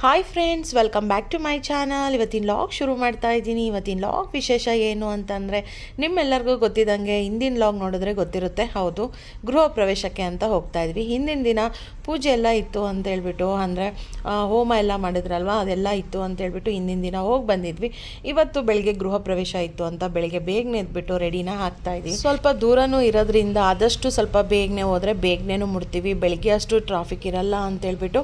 Hi friends, welcome back to my channel. ಇವತ್ತಿನ log ಶುರು ಮಾಡ್ತಾ ಇದ್ದೀನಿ. ಇವತ್ತಿನ ಲಾಗ್ ವಿಶೇಷ ಏನು ಅಂತಂದರೆ, ನಿಮ್ಮೆಲ್ಲರಿಗೂ ಗೊತ್ತಿದ್ದಂಗೆ ಹಿಂದಿನ ಲಾಗ್ ನೋಡಿದ್ರೆ ಗೊತ್ತಿರುತ್ತೆ. ಹೌದು, ಗೃಹ ಪ್ರವೇಶಕ್ಕೆ ಅಂತ ಹೋಗ್ತಾ ಇದ್ವಿ. ಹಿಂದಿನ ದಿನ ಪೂಜೆ ಎಲ್ಲ ಇತ್ತು ಅಂತೇಳ್ಬಿಟ್ಟು, ಅಂದರೆ ಹೋಮ ಎಲ್ಲ ಮಾಡಿದ್ರಲ್ವ, ಅದೆಲ್ಲ ಇತ್ತು ಅಂತೇಳ್ಬಿಟ್ಟು ಹಿಂದಿನ ದಿನ ಹೋಗಿ ಬಂದಿದ್ವಿ. ಇವತ್ತು ಬೆಳಗ್ಗೆ ಗೃಹ ಪ್ರವೇಶ ಇತ್ತು ಅಂತ ಬೆಳಗ್ಗೆ ಬೇಗನೆ ಎದ್ಬಿಟ್ಟು ರೆಡಿನ ಹಾಕ್ತಾಯಿದ್ವಿ. ಸ್ವಲ್ಪ ದೂರನೂ ಇರೋದ್ರಿಂದ ಆದಷ್ಟು ಸ್ವಲ್ಪ ಬೇಗನೆ ಹೋದರೆ ಬೇಗನೆ ಮುಡ್ತೀವಿ. ಬೆಳಗ್ಗೆ ಅಷ್ಟು ಟ್ರಾಫಿಕ್ ಇರಲ್ಲ ಅಂತೇಳ್ಬಿಟ್ಟು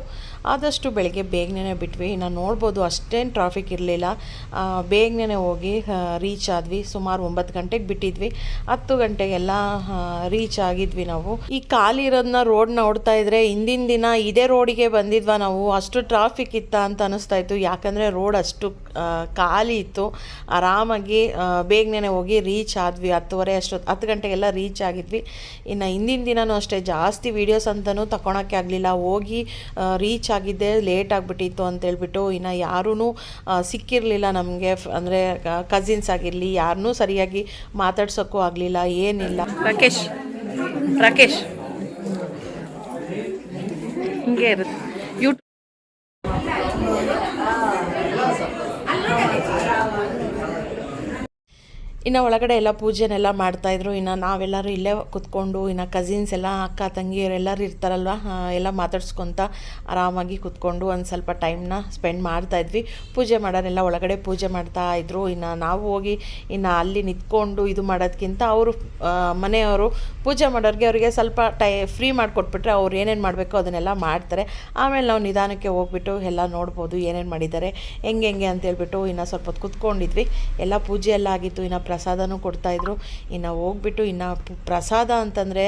ಆದಷ್ಟು ಬೆಳಗ್ಗೆ ಬೇಗನೆ ಬಿಟ್ವಿ. ನಾವು ನೋಡ್ಬೋದು ಅಷ್ಟೇನು ಟ್ರಾಫಿಕ್ ಇರಲಿಲ್ಲ. ಬೇಗನೆ ಹೋಗಿ ರೀಚ್ ಆದ್ವಿ. ಸುಮಾರು 9 ಗಂಟೆಗೆ ಬಿಟ್ಟಿದ್ವಿ. 10 ಗಂಟೆಗೆಲ್ಲ ರೀಚ್ ಆಗಿದ್ವಿ ನಾವು. ಈ ಖಾಲಿ ಇರೋದನ್ನ ರೋಡ್ ನೋಡ್ತಾ ಇದ್ರೆ ಹಿಂದಿನ ದಿನ ಇದೇ ರೋಡಿಗೆ ಬಂದಿದ್ವಾ ನಾವು, ಅಷ್ಟು ಟ್ರಾಫಿಕ್ ಇತ್ತ ಅಂತ ಅನಿಸ್ತಾ ಇತ್ತು. ಯಾಕಂದರೆ ರೋಡ್ ಅಷ್ಟು ಖಾಲಿ ಇತ್ತು. ಆರಾಮಾಗಿ ಬೇಗನೆ ಹೋಗಿ ರೀಚ್ ಆದ್ವಿ. 10:30 ಅಷ್ಟೊತ್ತು 10 ಗಂಟೆಗೆಲ್ಲ ರೀಚ್ ಆಗಿದ್ವಿ. ಇನ್ನು ಹಿಂದಿನ ದಿನವೂ ಅಷ್ಟೇ ಜಾಸ್ತಿ ವೀಡಿಯೋಸ್ ಅಂತಲೂ ತಗೊಳಕ್ಕೆ ಆಗಲಿಲ್ಲ. ಹೋಗಿ ರೀಚ್ ಆಗಿದ್ದೆ ಲೇಟ್ ಆಗಿಬಿಟ್ಟಿತ್ತು ಅಂತೇಳ್ಬಿಟ್ಟು ಇನ್ನು ಯಾರೂ ಸಿಕ್ಕಿರಲಿಲ್ಲ ನಮಗೆ. ಅಂದರೆ ಕಸಿನ್ಸ್ ಆಗಿರಲಿ ಯಾರನ್ನೂ ಸರಿಯಾಗಿ ಮಾತಾಡ್ಸೋಕ್ಕೂ ಆಗಲಿಲ್ಲ, ಏನಿಲ್ಲ. ರಾಕೇಶ್ ಹಿಂಗೆ ಇರುತ್ತೆ. ಇನ್ನು ಒಳಗಡೆ ಎಲ್ಲ ಪೂಜೆನೆಲ್ಲ ಮಾಡ್ತಾಯಿದ್ರು. ಇನ್ನು ನಾವೆಲ್ಲರೂ ಇಲ್ಲೇ ಕೂತ್ಕೊಂಡು, ಇನ್ನು ಕಸಿನ್ಸ್ ಎಲ್ಲ ಅಕ್ಕ ತಂಗಿಯರೆಲ್ಲರೂ ಇರ್ತಾರಲ್ವ, ಎಲ್ಲ ಮಾತಾಡ್ಸ್ಕೊತ ಆರಾಮಾಗಿ ಕೂತ್ಕೊಂಡು ಒಂದು ಸ್ವಲ್ಪ ಟೈಮ್ನ ಸ್ಪೆಂಡ್ ಮಾಡ್ತಾಯಿದ್ವಿ. ಪೂಜೆ ಮಾಡೋರೆಲ್ಲ ಒಳಗಡೆ ಪೂಜೆ ಮಾಡ್ತಾಯಿದ್ರು. ಇನ್ನು ನಾವು ಹೋಗಿ ಇನ್ನು ಅಲ್ಲಿ ನಿಂತ್ಕೊಂಡು ಇದು ಮಾಡೋದಕ್ಕಿಂತ ಅವರು ಮನೆಯವರು ಪೂಜೆ ಮಾಡೋರಿಗೆ ಅವರಿಗೆ ಸ್ವಲ್ಪ ಫ್ರೀ ಮಾಡಿಕೊಟ್ಬಿಟ್ರೆ ಅವ್ರು ಏನೇನು ಮಾಡಬೇಕೋ ಅದನ್ನೆಲ್ಲ ಮಾಡ್ತಾರೆ. ಆಮೇಲೆ ನಾವು ನಿಧಾನಕ್ಕೆ ಹೋಗ್ಬಿಟ್ಟು ಎಲ್ಲ ನೋಡ್ಬೋದು ಏನೇನು ಮಾಡಿದ್ದಾರೆ ಹೆಂಗೆ ಅಂತೇಳ್ಬಿಟ್ಟು ಇನ್ನು ಸ್ವಲ್ಪ ಹೊತ್ತು ಕೂತ್ಕೊಂಡಿದ್ವಿ. ಎಲ್ಲ ಪೂಜೆ ಎಲ್ಲ ಆಗಿತ್ತು. ಇನ್ನು ಪ್ರಸಾದನೂ ಕೊಡ್ತಾಯಿದ್ರು. ಇನ್ನು ಹೋಗ್ಬಿಟ್ಟು ಇನ್ನು ಪ್ರಸಾದ ಅಂತಂದರೆ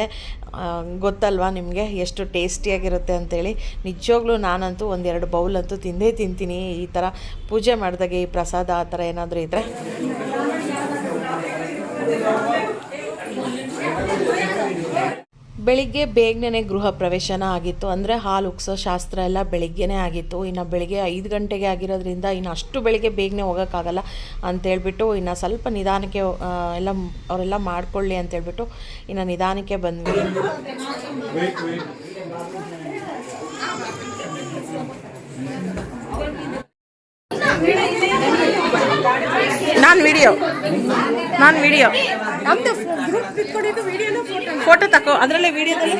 ಗೊತ್ತಲ್ವಾ ನಿಮಗೆ ಎಷ್ಟು ಟೇಸ್ಟಿಯಾಗಿರುತ್ತೆ ಅಂತೇಳಿ. ನಿಜವಾಗ್ಲೂ ನಾನಂತೂ 1-2 ಬೌಲ್ ಅಂತೂ ತಿಂದೇ ತಿಂತೀನಿ ಈ ಥರ ಪೂಜೆ ಮಾಡಿದಾಗೆ. ಈ ಪ್ರಸಾದ ಆ ಥರ ಏನಾದರೂ ಇದ್ದರೆ. ಬೆಳಿಗ್ಗೆ ಬೇಗನೆ ಗೃಹ ಪ್ರವೇಶನ ಆಗಿತ್ತು. ಅಂದರೆ ಹಾಲು ಉಕ್ಸೋ ಶಾಸ್ತ್ರ ಎಲ್ಲ ಬೆಳಿಗ್ಗೆನೇ ಆಗಿತ್ತು. ಇನ್ನು ಬೆಳಿಗ್ಗೆ 5 ಗಂಟೆಗೆ ಆಗಿರೋದ್ರಿಂದ ಇನ್ನು ಅಷ್ಟು ಬೆಳಿಗ್ಗೆ ಬೇಗನೆ ಹೋಗೋಕ್ಕಾಗಲ್ಲ ಅಂತೇಳ್ಬಿಟ್ಟು ಇನ್ನು ಸ್ವಲ್ಪ ನಿಧಾನಕ್ಕೆ ಎಲ್ಲ ಅವರೆಲ್ಲ ಮಾಡ್ಕೊಳ್ಳಿ ಅಂತೇಳ್ಬಿಟ್ಟು ಇನ್ನು ನಿಧಾನಕ್ಕೆ ಬಂದ್ವಿ. ನಾನು ವಿಡಿಯೋ ಫೋಟೋ ತಗೋ, ಅದರಲ್ಲೇ ವಿಡಿಯೋದಲ್ಲಿ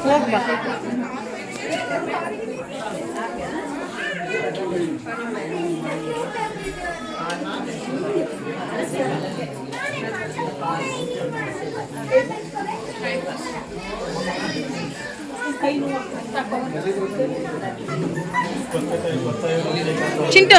ಹೋಗ್ಬಾ. ಚಿಂಟು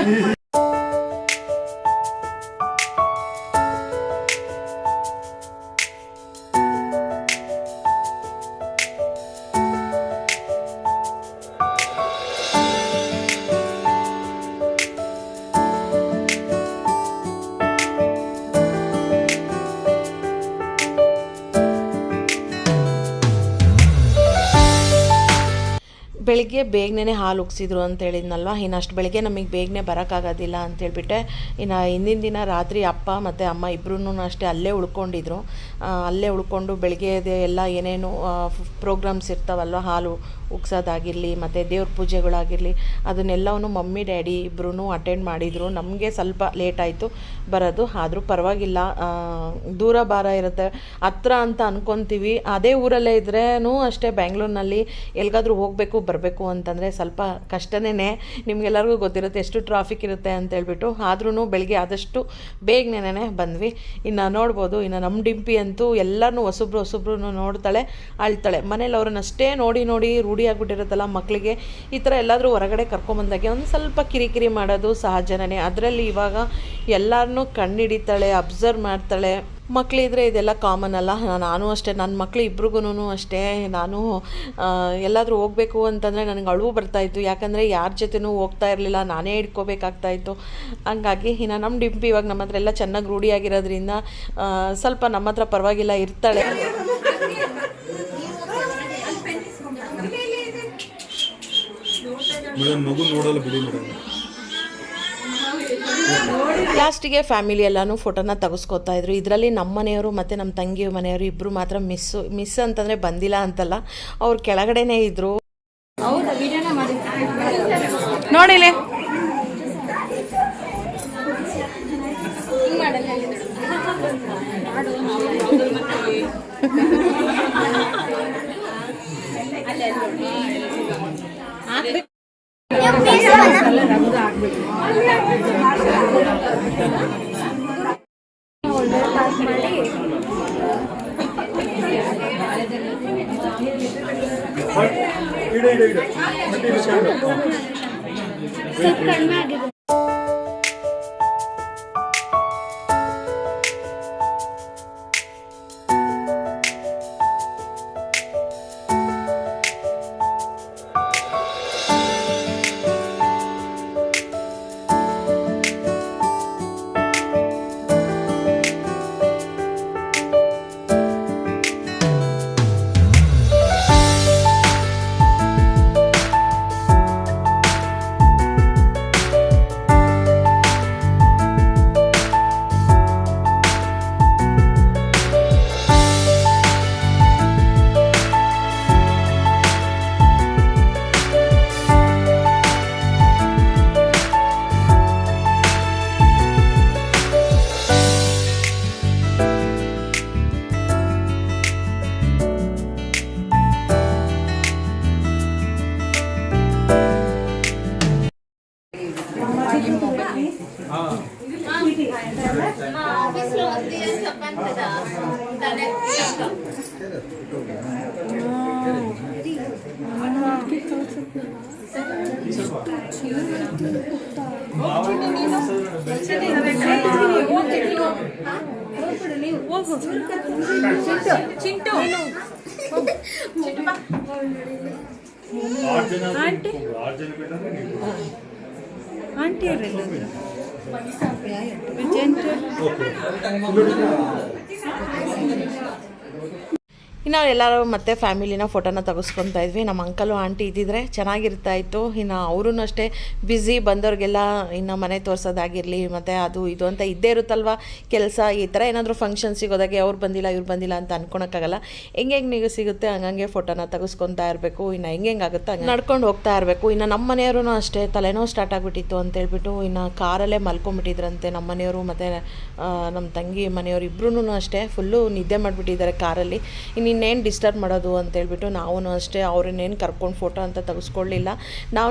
ಬೆಳಿಗ್ಗೆ ಬೇಗನೆ ಹಾಲು ಉಗ್ಸಿದ್ರು ಅಂತ ಹೇಳಿದ್ನಲ್ವ. ಇನ್ನು ಅಷ್ಟು ಬೆಳಗ್ಗೆ ನಮಗೆ ಬೇಗನೆ ಬರೋಕ್ಕಾಗೋದಿಲ್ಲ ಅಂತೇಳ್ಬಿಟ್ಟೆ ಇನ್ನು ಹಿಂದಿನ ದಿನ ರಾತ್ರಿ ಅಪ್ಪ ಮತ್ತು ಅಮ್ಮ ಇಬ್ಬರೂ ಅಷ್ಟೇ ಅಲ್ಲೇ ಉಳ್ಕೊಂಡಿದ್ರು. ಅಲ್ಲೇ ಉಳ್ಕೊಂಡು ಬೆಳಗ್ಗೆ ಎಲ್ಲ ಏನೇನು ಪ್ರೋಗ್ರಾಮ್ಸ್ ಇರ್ತಾವಲ್ವ, ಹಾಲು ಉಗ್ಸೋದಾಗಿರಲಿ ಮತ್ತು ದೇವ್ರ ಪೂಜೆಗಳಾಗಿರಲಿ ಅದನ್ನೆಲ್ಲವೂ ಮಮ್ಮಿ ಡ್ಯಾಡಿ ಇಬ್ಬರೂ ಅಟೆಂಡ್ ಮಾಡಿದರು. ನಮಗೆ ಸ್ವಲ್ಪ ಲೇಟ್ ಆಯಿತು ಬರೋದು, ಆದರೂ ಪರವಾಗಿಲ್ಲ. ದೂರ ಭಾರ ಇರುತ್ತೆ, ಹತ್ರ ಅಂತ ಅಂದ್ಕೊತೀವಿ. ಅದೇ ಊರಲ್ಲೇ ಇದ್ರೂ ಅಷ್ಟೇ ಬೆಂಗಳೂರಿನಲ್ಲಿ ಎಲ್ಲಿಗಾದ್ರೂ ಹೋಗಬೇಕು ಬರಬೇಕು ಅಂತಂದರೆ ಸ್ವಲ್ಪ ಕಷ್ಟನೇ. ನಿಮಗೆಲ್ಲರಿಗೂ ಗೊತ್ತಿರುತ್ತೆ ಎಷ್ಟು ಟ್ರಾಫಿಕ್ ಇರುತ್ತೆ ಅಂತೇಳ್ಬಿಟ್ಟು. ಆದ್ರೂ ಬೆಳಗ್ಗೆ ಆದಷ್ಟು ಬೇಗನೆ ಬಂದ್ವಿ. ಇನ್ನು ನೋಡ್ಬೋದು, ಇನ್ನು ನಮ್ಮ ಡಿಂಪಿ ಅಂತೂ ಎಲ್ಲರೂ ಹೊಸಬ್ರು ನೋಡ್ತಾಳೆ, ಅಳ್ತಾಳೆ. ಮನೇಲಿ ಅವ್ರನ್ನಷ್ಟೇ ನೋಡಿ ರೂಢಿ ಆಗ್ಬಿಟ್ಟಿರುತ್ತಲ್ಲ ಮಕ್ಕಳಿಗೆ. ಈ ಥರ ಎಲ್ಲಾದರೂ ಹೊರಗಡೆ ಕರ್ಕೊಂಬಂದಾಗೆ ಒಂದು ಸ್ವಲ್ಪ ಕಿರಿಕಿರಿ ಮಾಡೋದು ಸಹಜನೇ. ಅದರಲ್ಲಿ ಇವಾಗ ಎಲ್ಲರನ್ನೂ ಕಣ್ಣಿಡಿತಾಳೆ, ಅಬ್ಸರ್ವ್ ಮಾಡ್ತಾಳೆ. ಮಕ್ಕಳಿದ್ರೆ ಇದೆಲ್ಲ ಕಾಮನ್ ಅಲ್ಲ. ನಾನು ಅಷ್ಟೇ, ನನ್ನ ಮಕ್ಕಳು ಇಬ್ರಿಗೂ ಅಷ್ಟೇ. ನಾನು ಎಲ್ಲಾದರೂ ಹೋಗಬೇಕು ಅಂತಂದರೆ ನನಗೆ ಅಳುವು ಬರ್ತಾಯಿತ್ತು. ಯಾಕಂದರೆ ಯಾರ ಜೊತೆನೂ ಹೋಗ್ತಾ ಇರಲಿಲ್ಲ, ನಾನೇ ಹಿಡ್ಕೋಬೇಕಾಗ್ತಾಯಿತ್ತು. ಹಂಗಾಗಿ ಇನ್ನು ನಮ್ಮ ಡಿಂಪಿ ಇವಾಗ ನಮ್ಮ ಹತ್ರ ಎಲ್ಲ ಚೆನ್ನಾಗಿ ರೂಢಿಯಾಗಿರೋದ್ರಿಂದ ಸ್ವಲ್ಪ ನಮ್ಮ ಹತ್ರ ಪರವಾಗಿಲ್ಲ ಇರ್ತಾಳೆ. ಮೇಡಮ್ ಮಗು ನೋಡಲ್ಲ ಬಿಡಿ ಮೇಡಮ್. ಲಾಸ್ಟಿಗೆ ಫ್ಯಾಮಿಲಿ ಎಲ್ಲನೂ ಫೋಟೋನ ತೆಗೆಸ್ಕೊತಾ ಇದ್ರು. ಇದರಲ್ಲಿ ನಮ್ಮ ಮನೆಯವರು ಮತ್ತು ನಮ್ಮ ತಂಗಿ ಮನೆಯವರು ಇಬ್ಬರು ಮಾತ್ರ ಮಿಸ್ ಅಂತಂದರೆ ಬಂದಿಲ್ಲ ಅಂತಲ್ಲ, ಅವ್ರು ಕೆಳಗಡೆನೇ ಇದ್ದರು. ನೋಡಿಲಿ ಚಿಂಟು ಆಂಟಿ ಇನ್ನು ಎಲ್ಲರೂ ಮತ್ತೆ ಫ್ಯಾಮಿಲಿನ ಫೋಟೋನ ತೆಗೆಸ್ಕೊತಾ ಇದ್ವಿ. ನಮ್ಮ ಅಂಕಲು ಆಂಟಿ ಇದ್ದಿದ್ರೆ ಚೆನ್ನಾಗಿರ್ತಾಯಿತ್ತು. ಇನ್ನು ಅವರೂ ಅಷ್ಟೇ ಬ್ಯುಸಿ, ಬಂದವ್ರಿಗೆಲ್ಲ ಇನ್ನು ಮನೆ ತೋರಿಸೋದಾಗಿರಲಿ ಮತ್ತು ಅದು ಇದು ಅಂತ ಇದ್ದೇ ಇರುತ್ತಲ್ವ ಕೆಲಸ. ಈ ಥರ ಏನಾದರೂ ಫಂಕ್ಷನ್ ಸಿಗೋದಾಗೆ ಅವ್ರು ಬಂದಿಲ್ಲ ಇವ್ರು ಬಂದಿಲ್ಲ ಅಂತ ಅನ್ಕೊಳಕ್ಕಾಗಲ್ಲ. ಹೆಂಗೆ ನೀವು ಸಿಗುತ್ತೆ ಹಂಗಂಗೆ ಫೋಟೋನ ತೆಗೆಸ್ಕೊತಾ ಇರಬೇಕು. ಇನ್ನು ಹೆಂಗಾಗುತ್ತೋ ಹಂಗೆ ನಡ್ಕೊಂಡು ಹೋಗ್ತಾ ಇರಬೇಕು. ಇನ್ನು ನಮ್ಮ ಮನೆಯವರು ಅಷ್ಟೇ ತಲೆನೋವು ಸ್ಟಾರ್ಟ್ ಆಗಿಬಿಟ್ಟಿತ್ತು ಅಂತೇಳ್ಬಿಟ್ಟು ಇನ್ನು ಕಾರಲ್ಲೇ ಮಲ್ಕೊಂಬಿಟ್ಟಿದ್ರಂತೆ ನಮ್ಮ ಮನೆಯವರು ಮತ್ತು ನಮ್ಮ ತಂಗಿ ಮನೆಯವರು ಇಬ್ಬರೂ ಅಷ್ಟೇ ಫುಲ್ಲು ನಿದ್ದೆ ಮಾಡಿಬಿಟ್ಟಿದ್ದಾರೆ ಕಾರಲ್ಲಿ. ಇನ್ನೇನು ಡಿಸ್ಟರ್ಬ್ ಮಾಡೋದು ಅಂತೇಳ್ಬಿಟ್ಟು ನಾವು ಅಷ್ಟೇ ಅವ್ರನ್ನೇನು ಕರ್ಕೊಂಡು ಫೋಟೋ ಅಂತ ತೆಗೆಸ್ಕೊಳ್ಳಿಲ್ಲ.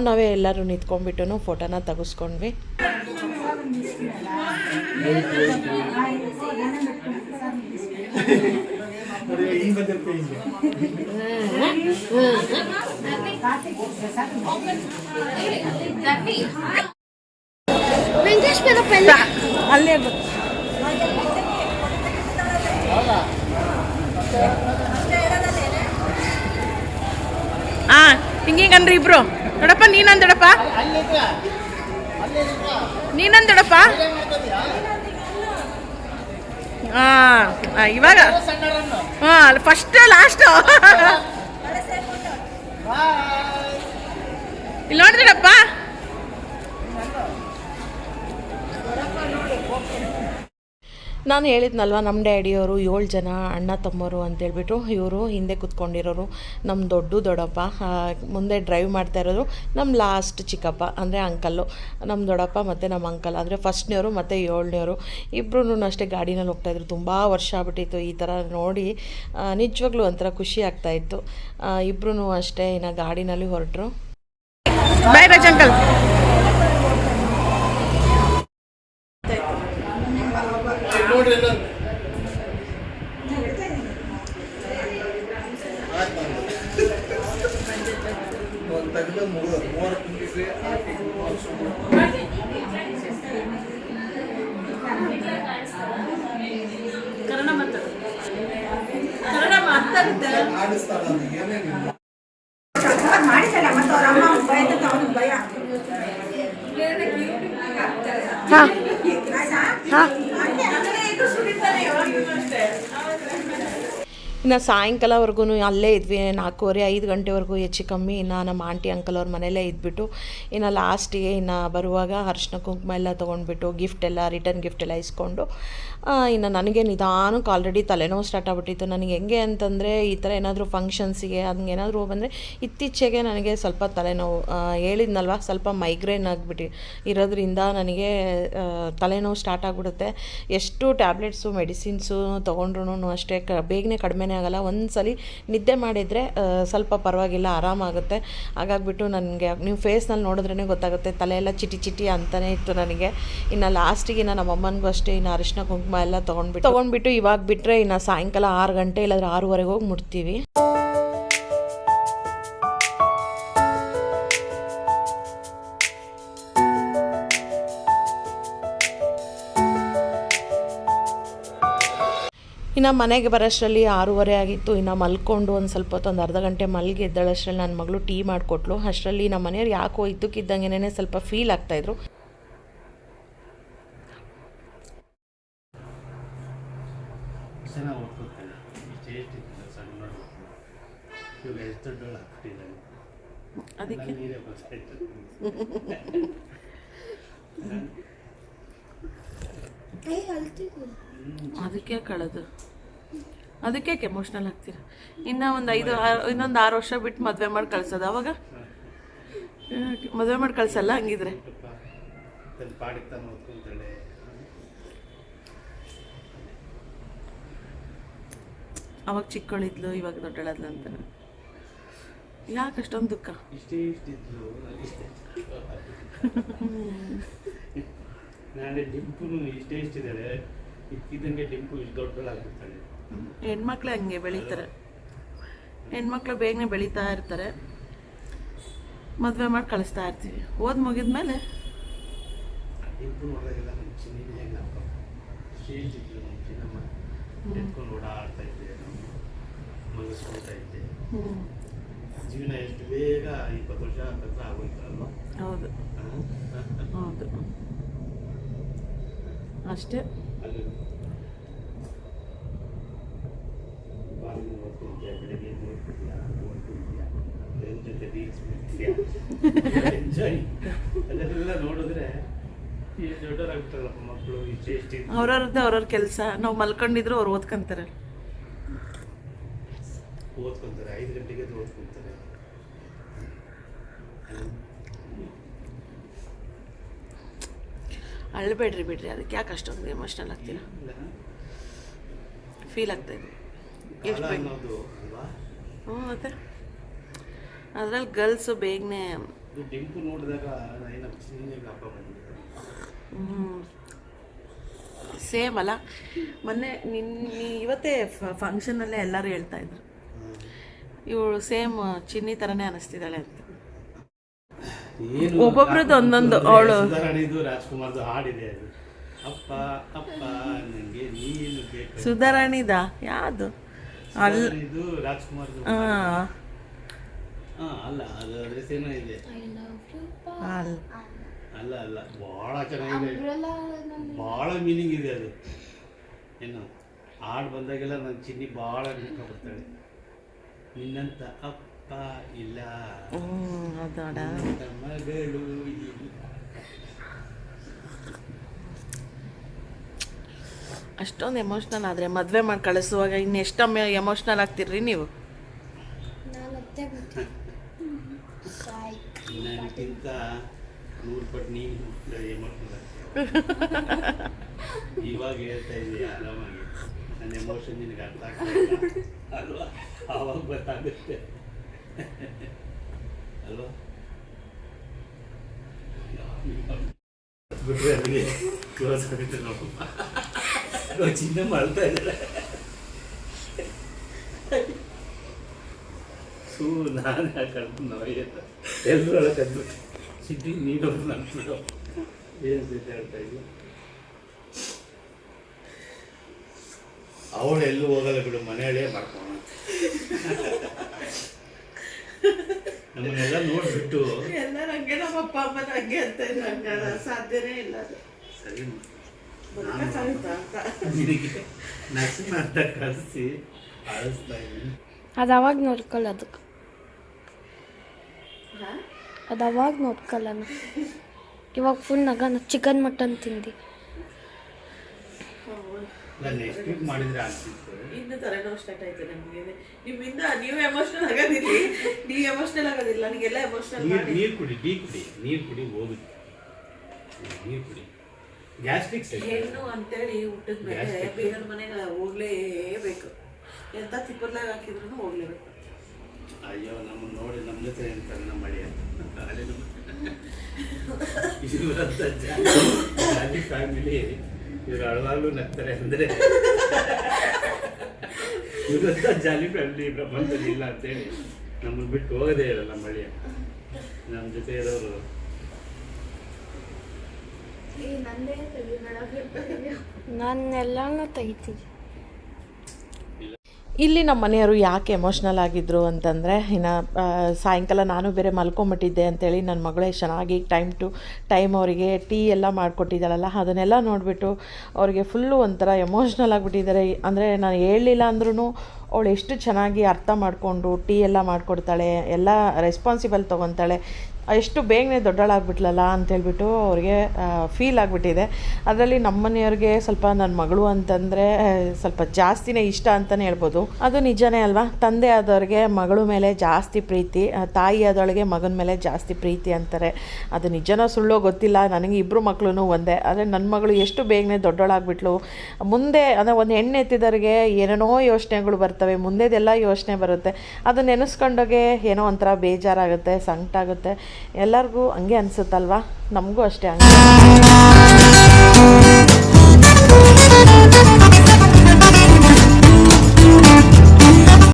ನಾವೇ ಎಲ್ಲರೂ ನಿಂತ್ಕೊಂಡ್ಬಿಟ್ಟು ಫೋಟೋನ ತೆಗೆಸ್ಕೊಂಡ್ವಿ. ಅಲ್ಲೇ ಹಿಂಗೀಗನ್ರಿ ಇಬ್ರು. ನೋಡಪ್ಪ ನೀನಂದಡಪ್ಪ ಇವಾಗ ಫಸ್ಟ್ ಲಾಸ್ಟ್ ಇಲ್ಲಿ ನೋಡಿದ್ರಪ್ಪ. ನಾನು ಹೇಳಿದ್ನಲ್ವ ನಮ್ಮ ಡ್ಯಾಡಿಯವರು 7 ಜನ ಅಣ್ಣ ತಮ್ಮರು ಅಂತೇಳ್ಬಿಟ್ಟು. ಇವರು ಹಿಂದೆ ಕೂತ್ಕೊಂಡಿರೋರು ನಮ್ಮ ದೊಡ್ಡಪ್ಪ, ಮುಂದೆ ಡ್ರೈವ್ ಮಾಡ್ತಾ ಇರೋರು ನಮ್ಮ ಲಾಸ್ಟ್ ಚಿಕ್ಕಪ್ಪ ಅಂದರೆ ಅಂಕಲ್ಲು. ನಮ್ಮ ದೊಡ್ಡಪ್ಪ ಮತ್ತು ನಮ್ಮ ಅಂಕಲ್ ಅಂದರೆ ಫಸ್ಟ್ನೇವರು ಮತ್ತು 7ನೇವರು ಇಬ್ಬರೂ ಅಷ್ಟೇ ಗಾಡಿನಲ್ಲಿ ಹೋಗ್ತಾಯಿದ್ರು. ತುಂಬ ವರ್ಷ ಆಗ್ಬಿಟ್ಟಿತ್ತು ಈ ಥರ ನೋಡಿ. ನಿಜವಾಗ್ಲೂ ಒಂಥರ ಖುಷಿ ಆಗ್ತಾಯಿತ್ತು. ಇಬ್ಬರೂ ಅಷ್ಟೇ ಇನ್ನು ಗಾಡಿನಲ್ಲಿ ಹೊರಟರು. ಬಾಯ್ ರಾಜ್ ಅಂಕಲ್. ಇನ್ನು ಸಾಯಂಕಾಲವರೆಗೂ ಅಲ್ಲೇ ಇದ್ವಿ, 4:30-5 ಗಂಟೆವರೆಗೂ ಹೆಚ್ಚು ಕಮ್ಮಿ. ಇನ್ನು ನಮ್ಮ ಆಂಟಿ ಅಂಕಲ್ ಅವ್ರ ಮನೆಯಲ್ಲೇ ಇದ್ಬಿಟ್ಟು ಇನ್ನು ಲಾಸ್ಟಿಗೆ ಇನ್ನು ಬರುವಾಗ ಅರಿಶಿನ ಕುಂಕುಮ ಎಲ್ಲ ತೊಗೊಂಡ್ಬಿಟ್ಟು ರಿಟರ್ನ್ ಗಿಫ್ಟ್ ಎಲ್ಲ ಇಸ್ಕೊಂಡು ಇನ್ನು ನನಗೆ ನಿಧಾನಕ್ಕೆ ಆಲ್ರೆಡಿ ತಲೆನೋವು ಸ್ಟಾರ್ಟ್ ಆಗ್ಬಿಟ್ಟಿತ್ತು. ನನಗೆ ಹೆಂಗೆ ಅಂತಂದರೆ ಈ ಥರ ಏನಾದರೂ ಫಂಕ್ಷನ್ಸಿಗೆ ಹಂಗೇನಾದರೂ ಬಂದರೆ ಇತ್ತೀಚೆಗೆ ನನಗೆ ಸ್ವಲ್ಪ ತಲೆನೋವು, ಹೇಳಿದ್ನಲ್ವ ಸ್ವಲ್ಪ ಮೈಗ್ರೇನ್ ಆಗಿಬಿಟ್ಟು ಇರೋದ್ರಿಂದ ನನಗೆ ತಲೆನೋವು ಸ್ಟಾರ್ಟ್ ಆಗಿಬಿಡುತ್ತೆ. ಎಷ್ಟು ಟ್ಯಾಬ್ಲೆಟ್ಸು ಮೆಡಿಸಿನ್ಸು ತೊಗೊಂಡ್ರು ಅಷ್ಟೇ ಬೇಗನೆ ಕಡಿಮೆನೇ ಆಗೋಲ್ಲ. ಒಂದು ಸಲ ನಿದ್ದೆ ಮಾಡಿದರೆ ಸ್ವಲ್ಪ ಪರವಾಗಿಲ್ಲ, ಆರಾಮಾಗುತ್ತೆ. ಹಾಗಾಗ್ಬಿಟ್ಟು ನನಗೆ ನೀವು ಫೇಸ್ನಲ್ಲಿ ನೋಡಿದ್ರೇ ಗೊತ್ತಾಗುತ್ತೆ, ತಲೆಯೆಲ್ಲ ಚಿಟಿ ಅಂತಲೇ ಇತ್ತು ನನಗೆ. ಇನ್ನು ಲಾಸ್ಟಿಗೆ ನಮ್ಮ ಅಮ್ಮನಿಗೂ ಅಷ್ಟೇ ಇನ್ನು ಅರಿಶಿನ ಕುಂಕುಮ ಎಲ್ಲ ತೊಗೊಂಡ್ಬಿಟ್ಟು ಇವಾಗ ಬಿಟ್ಟರೆ ಇನ್ನು ಸಾಯಂಕಾಲ 6 ಗಂಟೆ ಇಲ್ಲಾಂದರೆ 6:30 ಹೋಗಿ ಮುಟ್ತೀವಿ. ಇನ್ನು ಮನೆಗೆ ಬರೋಷ್ಟರಲ್ಲಿ 6:30 ಆಗಿತ್ತು. ಇನ್ನು ಮಲ್ಕೊಂಡು ಒಂದು ಸ್ವಲ್ಪ ಹೊತ್ತು ಒಂದು ಅರ್ಧ ಗಂಟೆ ಮಲ್ಗೆ ಎದ್ದೇಳೋಷ್ಟರಲ್ಲಿ ನನ್ನ ಮಗಳು ಟೀ ಮಾಡಿಕೊಟ್ಲು. ಅಷ್ಟರಲ್ಲಿ ನಮ್ಮ ಮನೆಯವ್ರು ಯಾಕೋ ಇದ್ದಕ್ಕಿದ್ದಂಗೆ ಸ್ವಲ್ಪ ಫೀಲ್ ಆಗ್ತಾಯಿದ್ರು. ಅದಕ್ಕೆ ಕಳೆದು ಅದಕ್ಕೆ ಎಮೋಷ್ನಲ್ ಆಗ್ತೀರ. ಇನ್ನೊಂದು 6 ವರ್ಷ ಬಿಟ್ಟು ಮದುವೆ ಮಾಡಿ ಕಳ್ಸೋದು. ಅವಾಗ ಮದುವೆ ಮಾಡಿ ಕಳ್ಸಲ್ಲ ಹಂಗಿದ್ರೆ. ಅವಾಗ ಚಿಕ್ಕವಳಿದ್ಲು, ಇವಾಗ ದೊಡ್ಡಳದ್ಲು ಅಂತ. ಯಾಕೆ ಅಷ್ಟೊಂದು ದುಃಖ? ಹೆಣ್ಮಕ್ಳು ಹಂಗೆ ಬೆಳೀತಾರೆ. ಹೆಣ್ಮಕ್ಳು ಬೇಗನೆ ಬೆಳೀತಾ ಇರ್ತಾರೆ, ಮದುವೆ ಮಾಡಿ ಕಳಿಸ್ತಾ ಇರ್ತೀವಿ. ಓದ್ ಮುಗಿದ್ಮೇಲೆ ಜೀವನ ಎಷ್ಟು ಬೇಗ 20 ವರ್ಷ ಹತ್ರ ಆಗೋಯ್ತಲ್ವ. ಹೌದು ಹೌದು ಅಷ್ಟೇ. ಬೆಳಗ್ಗೆ ಅದೆಲ್ಲ ನೋಡಿದ್ರೆ ದೊಡ್ಡವರಾಗ್ಬಿಟ್ರಲ್ಲಪ್ಪ ಮಕ್ಕಳು. ಅವ್ರವ್ರದ್ದೇ ಅವ್ರವ್ರ ಕೆಲಸ. ನಾವು ಮಲ್ಕೊಂಡಿದ್ರು ಅವ್ರು ಓದ್ಕೊಂತಾರೆ 5 ಗಂಟೆಗೆ ಓದ್ಕೊಂತಾರೆ. ಅಳ್ಬೇಡ್ರಿ ಬಿಡ್ರಿ, ಅದಕ್ಕೆ ಯಾಕೆ ಅಷ್ಟೊಂದು ಎಮೋಷ್ನಲ್ ಆಗ್ತೀರಾ? ಫೀಲ್ ಆಗ್ತಾ ಇದೆ ಎಷ್ಟು ಮತ್ತೆ. ಅದ್ರಲ್ಲಿ ಗರ್ಲ್ಸು ಬೇಗನೆ ಸೇಮ್ ಅಲ್ಲ. ಮೊನ್ನೆ ಇವತ್ತೇ ಫಂಕ್ಷನಲ್ಲೇ ಎಲ್ಲರೂ ಹೇಳ್ತಾ ಇದ್ರು ಇವಳು ಸೇಮ್ ಚಿನ್ನಿ ಥರನೇ ಅನ್ನಿಸ್ತಿದ್ದಾಳೆ ಅಂತ. ಒಬ್ಬೊಬ್ರದ್ದು ಒಂದೊಂದು. ಅವಳು ರಾಜ್ಕುಮಾರ್ದು ಹಾಡಿದೆ ಅದು, ಅಪ್ಪ ಅಪ್ಪ ನನಗೆ ನೀನು ಬೇಕು. ಸುಧಾರಾಣಿದ ಯಾವುದು? ಇದು ರಾಜ್ಕುಮಾರ್ದು. ಅಲ್ಲ ಅದು ಅಡ್ರೆಸ್ ಏನೋ ಇದೆ. ಅಲ್ಲ ಅಲ್ಲ ಭಾಳ ಚೆನ್ನಾಗಿದೆ, ಭಾಳ ಮೀನಿಂಗ್ ಇದೆ ಅದು. ಏನು ಹಾಡು ಬಂದಾಗೆಲ್ಲ ನನ್ನ ಚಿನ್ನಿ ಭಾಳ ನೆನಪು ಬರ್ತಾಳೆ. ನಿನ್ನಂತ ಅಪ್ಪ ಇಲ್ಲ, ಮಗಳು ಇಲ್ಲ. ಅಷ್ಟೊಂದು ಎಮೋಷ್ನಲ್ ಆದರೆ ಮದುವೆ ಮಾಡಿ ಕಳಿಸುವಾಗ ಇನ್ನೆಷ್ಟು ಎಮೋಷ್ನಲ್ ಆಗ್ತಿರ್ರಿ ನೀವು? ನನಗಿಂತ 100 ಪಟ್ಟು ನೀನು ಎಮೋಷ್ನಲ್ ಆಗ್ತೀಯ. ಇವಾಗ ಹೇಳ್ತಾ ಇದೀಯ ಆರಾಮಾಗಿ. ನನ್ನ ಎಮೋಷನ್ ನಿನಗೆ ಅರ್ಥ ಆಗ್ತಿಲ್ಲ ಅಲ್ವಾ? ಆವಾಗ ಗೊತ್ತಾಗುತ್ತೆ ಅಲ್ವಾ? ಬಿಟ್ರೆ ಅಲ್ಲಿಗೆ ಕ್ಲೋಸ್ ಆಗುತ್ತೆ. ನೋಡಪ್ಪ ಚಿನ್ನ ಮಾಡ್ತಾ ಇದ್ದಾರೆ. ನಾನು ಯಾಕೆ ನೋಯ್ಯ ಎಲ್ಲರೂ ಅಳಕದ್ದು ಸಿಟಿ ನೀಡೋರು ನಂಬಿಡು ಏನು ಸಿಟಿ ಹೇಳ್ತಾ ಇದ್ವಿ. ಅವಳು ಎಲ್ಲೂ ಹೋಗಲ್ಲ ಬಿಡು, ಮನೆಯಲ್ಲೇ ಮಾಡ್ಕೋಣ. ನಮ್ಮನ್ನೆಲ್ಲ ನೋಡ್ಬಿಟ್ಟು ಎಲ್ಲರೂ ಹಂಗೆ ನಮ್ಮ ಅಪ್ಪ ಅಮ್ಮನ ಹಂಗೆ ಅಂತ ಇದ್ರು. ಸಾಧ್ಯನೇ ಇಲ್ಲ ಅದು. ಸರಿ ನಿನಗೆ ನರ್ಸಿಂಗ್ ಅಂತ ಕಳಿಸಿ ಅಳಿಸ್ತಾ ಇದ್ದೀನಿ. ಅದು ಅವಾಗ ನೋಡ್ಕೊಳ್ಳೋದು, ಅದು ಅವಾಗ ನೋಡ್ಕೊಳ್ಳೋಣ. ಇವಾಗ ಫುಲ್ ನಗನ ಚಿಕನ್ ಮಟನ್ ತಿಂದು. ನಾನು ನೆಕ್ಸ್ಟ್ ವೀಕ್ ಮಾಡಿದರೆ ಆಗ್ತಿತ್ತು. ಇನ್ನು ತಲೆನೋವು ಸ್ಟಾರ್ಟ್ ಆಯ್ತು ನಮಗೆ. ನಿಮ್ಮಿಂದ ನೀವು ಎಮೋಷ್ನಲ್ ಆಗೋದಿಲ್ಲ, ನೀವು ಎಮೋಷ್ನಲ್ ಆಗೋದಿಲ್ಲ, ನನಗೆಲ್ಲ ಎಮೋಷ್ನಲ್ ಮಾಡಿ. ನೀರು ಕುಡಿ, ನೀರು ಕುಡಿ ಹೋಗುತ್ತೆ. ನೀರು ಕುಡಿ. ಗ್ಯಾಸ್ಟ್ರಿಕ್ಸ್ ಹೆಣ್ಣು ಅಂತೇಳಿ ಊಟದ ಮೇಲೆ ಬೇಗನ ಮನೆಗೆ ಹೋಗ್ಲೇಬೇಕು. ಎಂಥ ತಿಪ್ಪಲ್ದಾಗ ಹಾಕಿದ್ರು ಹೋಗ್ಲೇಬೇಕು. ಅಯ್ಯೋ ನಮ್ಮನ್ನು ನೋಡಿ ನಮ್ಮ ಜೊತೆ ಹೇಳ್ತಾರೆ ನಮ್ಮ ಮಳೆ ಇವರಂತ ಜಾಲಿ ಫ್ಯಾಮಿಲಿ, ಇವರು ಅಳವಾಗಲೂ ನಗ್ತಾರೆ. ಅಂದರೆ ಇವರಂತ ಜಾಲಿ ಫ್ಯಾಮಿಲಿ ಪ್ರಪಂಚದಲ್ಲಿ ಇಲ್ಲ ಅಂತೇಳಿ ನಮ್ಮನ್ನು ಬಿಟ್ಟು ಹೋಗೋದೇ ಇಲ್ಲ ನಮ್ಮ ಮಳೆಯ. ನಮ್ಮ ಜೊತೆ ಇರೋರು ನಾನೆಲ್ಲನೂ ತೆಗಿತೀನಿ. ಇಲ್ಲಿ ನಮ್ಮ ಮನೆಯವರು ಯಾಕೆ ಎಮೋಷ್ನಲ್ ಆಗಿದ್ದರು ಅಂತಂದರೆ, ಇನ್ನು ಸಾಯಂಕಾಲ ನಾನು ಬೇರೆ ಮಲ್ಕೊಂಬಿಟ್ಟಿದ್ದೆ ಅಂತೇಳಿ ನನ್ನ ಮಗಳೇ ಚೆನ್ನಾಗಿ ಟೈಮ್ ಟು ಟೈಮ್ ಅವರಿಗೆ ಟೀ ಎಲ್ಲ ಮಾಡಿಕೊಟ್ಟಿದ್ದಾಳಲ್ಲ, ಅದನ್ನೆಲ್ಲ ನೋಡಿಬಿಟ್ಟು ಅವ್ರಿಗೆ ಫುಲ್ಲು ಒಂಥರ ಎಮೋಷ್ನಲ್ ಆಗಿಬಿಟ್ಟಿದ್ದಾರೆ. ಅಂದರೆ ನಾನು ಹೇಳಲಿಲ್ಲ ಅಂದ್ರೂ ಅವಳು ಎಷ್ಟು ಚೆನ್ನಾಗಿ ಅರ್ಥ ಮಾಡಿಕೊಂಡು ಟೀ ಎಲ್ಲ ಮಾಡಿಕೊಡ್ತಾಳೆ, ಎಲ್ಲ ರೆಸ್ಪಾನ್ಸಿಬಲ್ ತೊಗೊತಾಳೆ. ಎಷ್ಟು ಬೇಗನೆ ದೊಡ್ಡಳಾಗ್ಬಿಟ್ಲಲ್ಲ ಅಂತೇಳ್ಬಿಟ್ಟು ಅವ್ರಿಗೆ ಫೀಲ್ ಆಗಿಬಿಟ್ಟಿದೆ. ಅದರಲ್ಲಿ ನಮ್ಮ ಮನೆಯವ್ರಿಗೆ ಸ್ವಲ್ಪ ನನ್ನ ಮಗಳು ಅಂತಂದರೆ ಸ್ವಲ್ಪ ಜಾಸ್ತಿನೇ ಇಷ್ಟ ಅಂತಲೇ ಹೇಳ್ಬೋದು. ಅದು ನಿಜನೇ ಅಲ್ವಾ, ತಂದೆ ಆದವ್ರಿಗೆ ಮಗಳ ಮೇಲೆ ಜಾಸ್ತಿ ಪ್ರೀತಿ, ತಾಯಿ ಆದವಳಿಗೆ ಮಗನ ಮೇಲೆ ಜಾಸ್ತಿ ಪ್ರೀತಿ ಅಂತಾರೆ. ಅದು ನಿಜನೋ ಸುಳ್ಳೋ ಗೊತ್ತಿಲ್ಲ, ನನಗೆ ಇಬ್ಬರು ಮಕ್ಕಳು ಒಂದೇ. ಆದರೆ ನನ್ನ ಮಗಳು ಎಷ್ಟು ಬೇಗನೆ ದೊಡ್ಡಳಾಗ್ಬಿಟ್ಲು. ಮುಂದೆ ಅಂದರೆ ಒಂದು ಹೆಣ್ಣು ಎತ್ತಿದವ್ರಿಗೆ ಏನೇನೋ ಯೋಚನೆಗಳು ಬರ್ತವೆ, ಮುಂದೆದೆಲ್ಲ ಯೋಚನೆ ಬರುತ್ತೆ. ಅದು ನೆನೆಸ್ಕೊಂಡೋಗೆ ಏನೋ ಒಂಥರ ಬೇಜಾರಾಗುತ್ತೆ, ಸಂಕಟ ಆಗುತ್ತೆ. ಎಲ್ಲರಿಗೂ ಹಂಗೆ ಅನಿಸುತ್ತಲ್ವ, ನಮಗೂ ಅಷ್ಟೇ ಹಂಗೆ.